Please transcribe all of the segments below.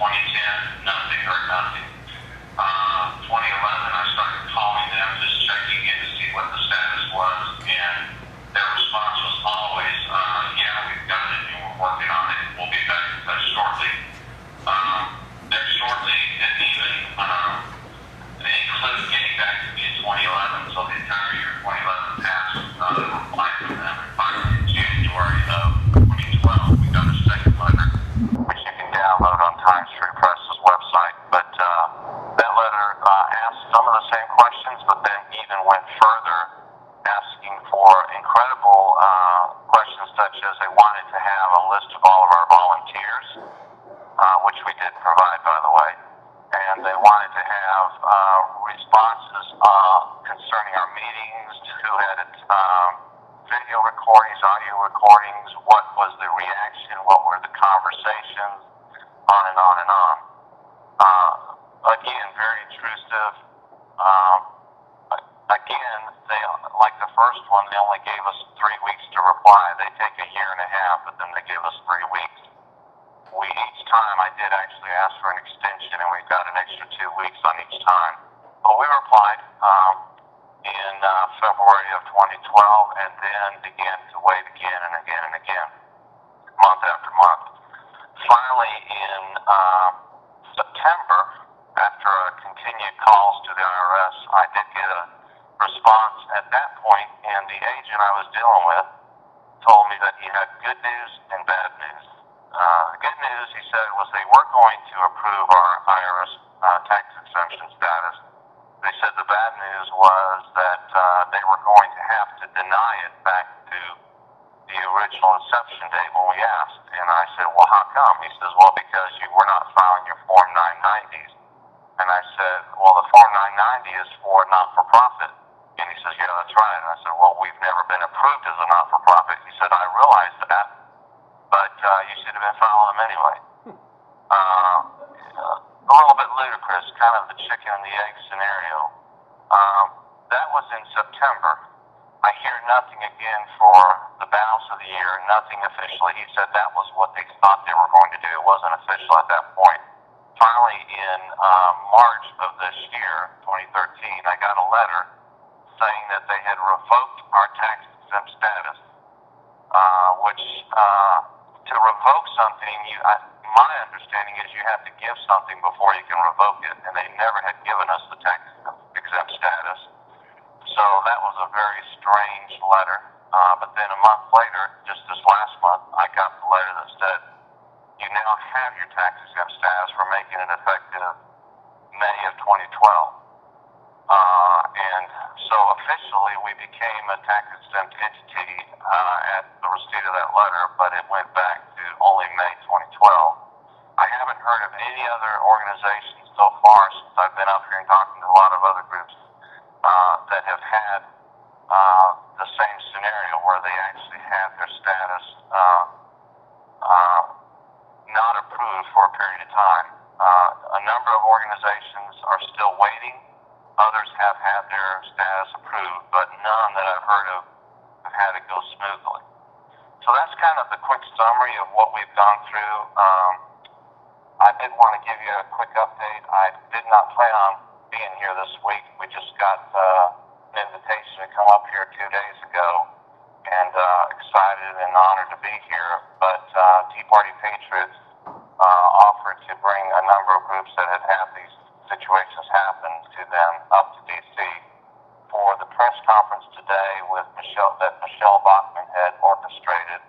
2010, nothing, heard nothing. 2011, I started calling them, just checking in to see what the status was, and their response was always, yeah, we've got it and we're working on it. We'll be back in touch shortly. There shortly didn't even include getting back to me in 2011, so the entire year 2011 passed without a reply from them. And finally, in January of 2012, we got a second letter, which you can download on Times Free Press's website. But that letter asked some of the same questions, but then even went further, asking for incredible questions such as they wanted to have a list of all of our volunteers, which we did provide, by the way, and they wanted to have responses concerning our meetings, who had video recordings, audio recordings, what was the reaction, what were the conversations, on and on and on. Again, very intrusive. Again, they, like the first one, they only gave us 3 weeks to reply. They take a year and a half, but then they give us 3 weeks. Each time I did actually ask for an extension, and we got an extra 2 weeks on each time. But we replied in February of 2012, and then began to wait again and again and again, month after month. Finally, in September, after continued calls to the IRS, I did get a response at that point, and the agent I was dealing with told me that he had good news and bad news. The good news, he said, was they were going to approve our IRS tax exemption status. They said the bad news was that they were going to have to deny it back to the original inception date when we asked. And I said, well, how come? He says, well, because you were not filing your Form 990s. And I said, well, the Form 990 is for not-for-profit. And he says, yeah, that's right. And I said, well, we've never been approved as a not-for-profit. He said, I realize that, but you should have been filing them anyway. A little bit ludicrous, kind of the chicken and the egg scenario. That was in September. I hear nothing again for the balance of the year, nothing officially. He said that was what they thought they were going to do. It wasn't official at that point. Finally, in March of this year, 2013, I got a letter saying that they had revoked our tax-exempt status, which to revoke something, my understanding is you have to give something before you can revoke it, and they never had given us the tax-exempt status. So that was a very strange letter. But then a month later, just this last month, I got the letter that said, you now have your tax-exempt status. We're making it effective May of 2012. And so officially we became a tax-exempt entity at the receipt of that letter, but it went back to only May 2012. I haven't heard of any other organizations so far since I've been up here and talking to a lot of other groups that have had the same scenario where they actually had their status not approved for a period of time. A number of organizations are still waiting. Others have had their status approved, but none that I've heard of have had it go smoothly. So that's kind of the quick summary of what we've gone through. I did want to give you a quick update. I did not plan on being here this week. We just got an invitation to come up here 2 days ago, and excited and honored to be here. But Tea Party Patriots offered to bring a number of groups that had had these situations happen to them up to D.C. for the press conference today with Michelle Bachmann had orchestrated.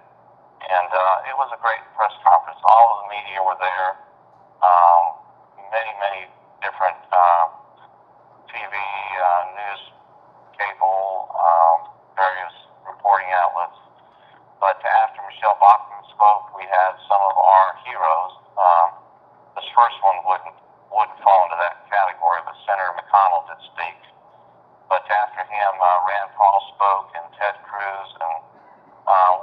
And it was a great press conference. All of the media were there. Many different TV, news, cable, various reporting outlets. But after Michelle Bachmann spoke, we had some of our heroes. This first one wouldn't fall into that category, but Senator McConnell did speak. But after him, Rand Paul spoke, and Ted Cruz, and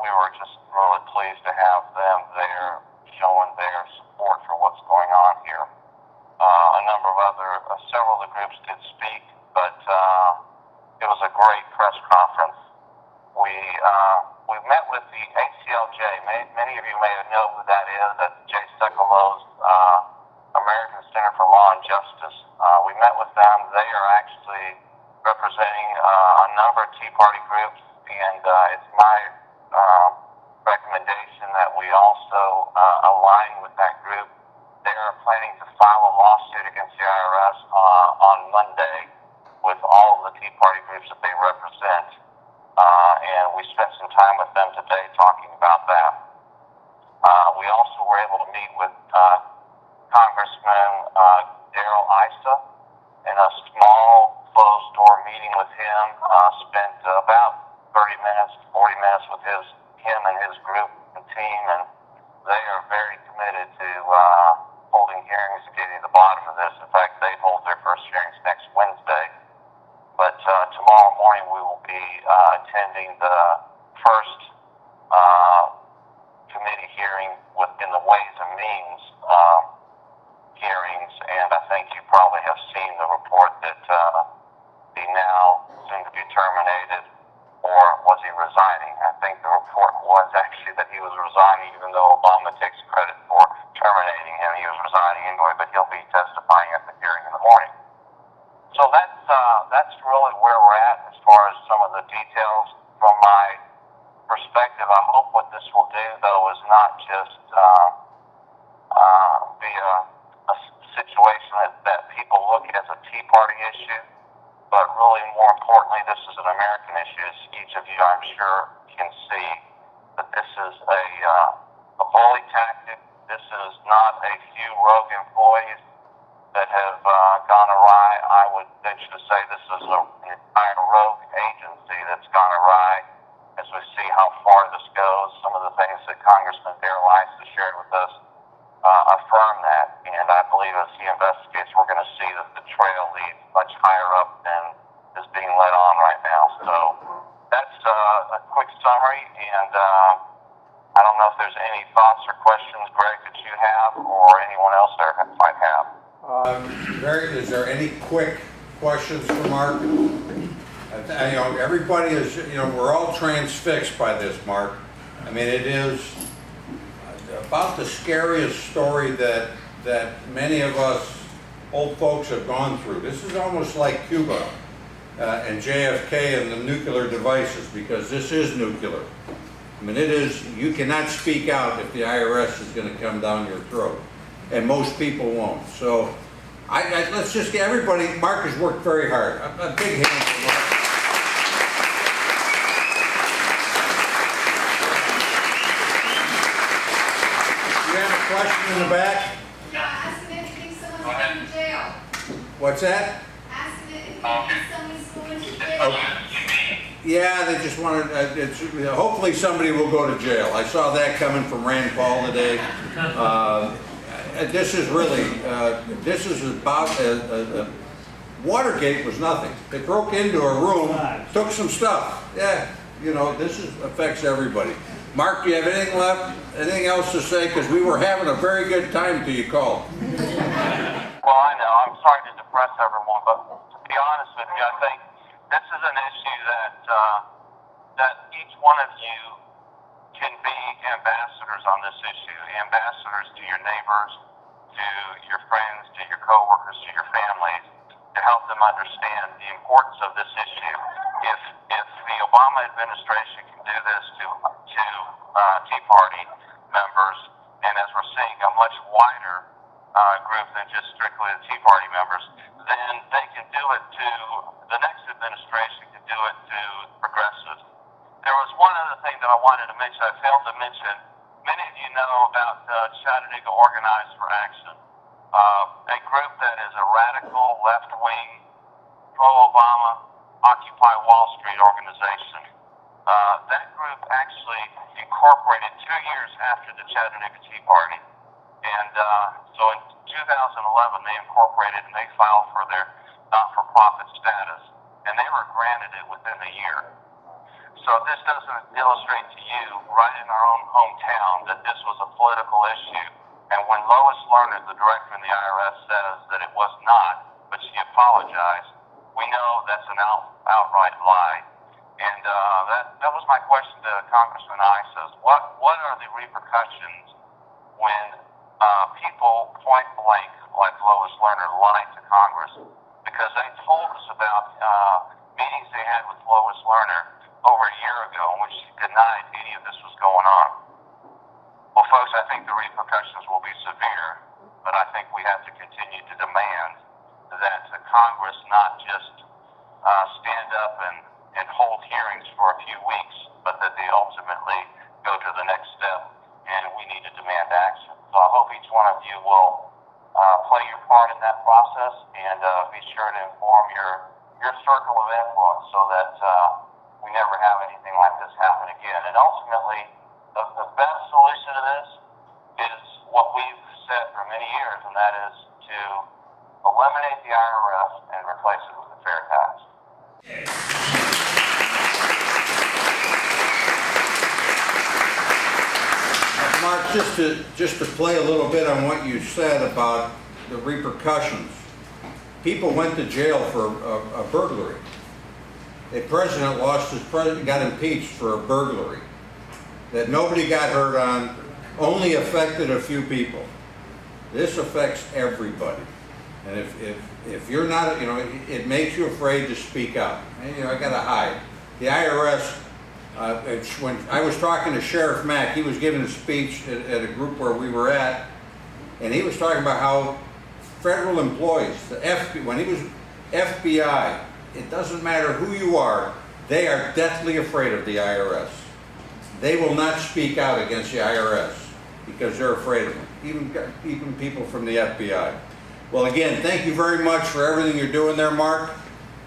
we were just really pleased to have them there, showing their support for what's going on here. Several of the groups did speak, but it was a great press conference. We met with the ACLJ. Many of you may know who that is. That's Jay Sekulows' on justice. We met with them. They are actually representing a number of Tea Party groups, and it's my recommendation that we also align with that group. They are planning to file a lawsuit against the IRS on Monday with all of the Tea Party groups that they represent, and we spent some time with them today talking about that. We also were able to meet with Congressman Darrell Issa in a small closed-door meeting with him. Spent about 30 minutes, 40 minutes with him and his group and team, and they are very committed to holding hearings and getting to the bottom of this. In fact, they hold their first hearings next Wednesday. But tomorrow morning we will be attending the first committee hearing within the Ways and Means hearings, and I think you probably have seen the report that he now soon to be terminated, or was he resigning? I think the report was actually that he was resigning, even though Obama takes credit for terminating him. He was resigning anyway, but he'll be testifying at the hearing in the morning. So that's really where we're at as far as some of the details. From my perspective, I hope what this will do, though, is not just be a situation that people look at as a Tea Party issue, but really more importantly, this is an American issue. As each of you, I'm sure, can see that this is a bully tactic. This is not a few rogue employees that have gone awry. I would venture to say this is an entire rogue agency that's gone awry. As we see how far this goes, some of the things that Congressman Darrell Issa shared with us affirm that, and I believe as he investigates, we're going to see that the trail leads much higher up than is being led on right now. So that's a quick summary, and I don't know if there's any thoughts or questions, Greg, that you have, or anyone else there might have. Is there any quick questions for Mark? Everybody is, we're all transfixed by this, Mark. I mean, it is about the scariest story that many of us old folks have gone through. This is almost like Cuba and JFK and the nuclear devices, because this is nuclear. I mean, it is, you cannot speak out if the IRS is going to come down your throat, and most people won't. So let's just get everybody, Mark has worked very hard. A big hand for Mark. You have a question in the back? Yeah, asking if you think someone's going to jail. What's that? Asking if you think someone's going to jail. Yeah, they just wanted, hopefully somebody will go to jail. I saw that coming from Rand Paul today. This is really, this is about, Watergate was nothing. They broke into a room, took some stuff. Yeah, this affects everybody. Mark, do you have anything left? Anything else to say? Because we were having a very good time till you called. Well, I know. I'm sorry to depress everyone, but to be honest with you, I think this is an issue that each one of you can be ambassadors on this issue. Ambassadors to your neighbors, to your friends, to your coworkers, to your families, to help them understand the importance of this issue. If the Obama administration can do this to Tea Party members, and as we're seeing a much wider group than just strictly the Tea Party members, then they can do it to the next administration, can do it to progressives. There was one other thing that I wanted to mention. I failed to mention. Many of you know about Chattanooga Organized for Action, a group that is a radical left-wing, pro-Obama, Occupy Wall Street organization. That group actually incorporated 2 years after the Chattanooga Tea Party. And so in 2011, they incorporated and they filed for their not-for-profit status. And they were granted it within a year. So this doesn't illustrate to you, right in our own hometown, that this was a political issue. And when Lois Lerner, the director in the IRS, says that it was not, but she apologized, we know that's an outright lie. And that was my question to Congressman Issa. What are the repercussions when people point blank, like Lois Lerner, lied to Congress because they told us about meetings they had with Lois Lerner over a year ago in which she denied any of this was going on. Well, folks, I think the repercussions will be severe, but I think we have to continue to demand that the Congress not just stand up and hold hearings for a few weeks, but that they ultimately go to the next step, and we need to demand action. So I hope each one of you will play your part in that process, and be sure to inform your circle of influence so that we never have anything like this happen again. And ultimately, the best solution to this is what we've said for many years, and that is to eliminate the IRS and replace it with a fair tax. Mark, just to play a little bit on what you said about the repercussions. People went to jail for a burglary. A president got impeached for a burglary that nobody got hurt on, only affected a few people. This affects everybody. And if you're not, it makes you afraid to speak up. And, I gotta hide. The IRS, when I was talking to Sheriff Mack, he was giving a speech at a group where we were at, and he was talking about how federal employees, when he was FBI, it doesn't matter who you are, they are deathly afraid of the IRS. They will not speak out against the IRS because they're afraid of them, even people from the FBI. Well, again, thank you very much for everything you're doing there, Mark.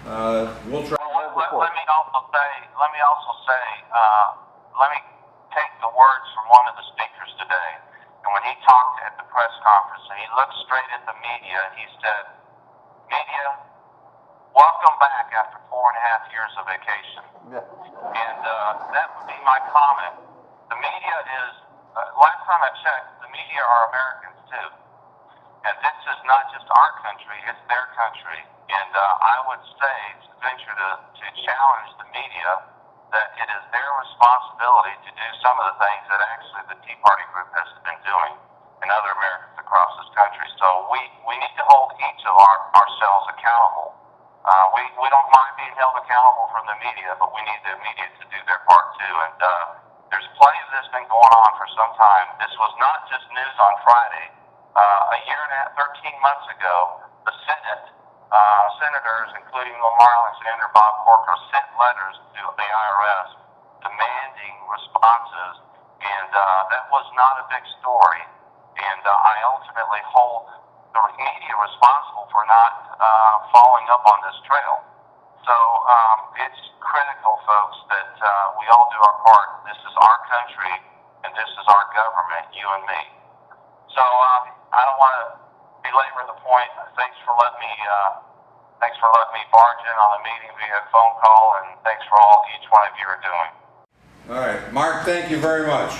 We'll try. Let me also say, let me take the words from one of the speakers today. And when he talked at the press conference, and he looked straight at the media, and he said, "Media, welcome back after 4.5 years of vacation." Yeah. And that would be my comment. The media is, last time I checked, the media are Americans too. And this is not just our country, it's their country. And I would say, to venture to challenge the media, that it is their responsibility to do some of the things that actually the Tea Party group has been doing and other Americans across this country. So we need to hold each of ourselves accountable. We don't mind being held accountable from the media, but we need the media to do their part too. And there's plenty of this been going on for some time. This was not just news on Friday. A year and a half, 13 months ago, the Senate, senators, including Lamar Alexander, Bob Corker, sent letters to the IRS demanding responses, and that was not a big story. And I ultimately hold the media responsible for not following up on this trail. So it's critical, folks, that we all do our part. This is our country, and this is our government, you and me. So I don't want to belabor the point. Thanks for letting me barge in on the meeting via phone call, and thanks for all each one of you are doing. All right, Mark, thank you very much.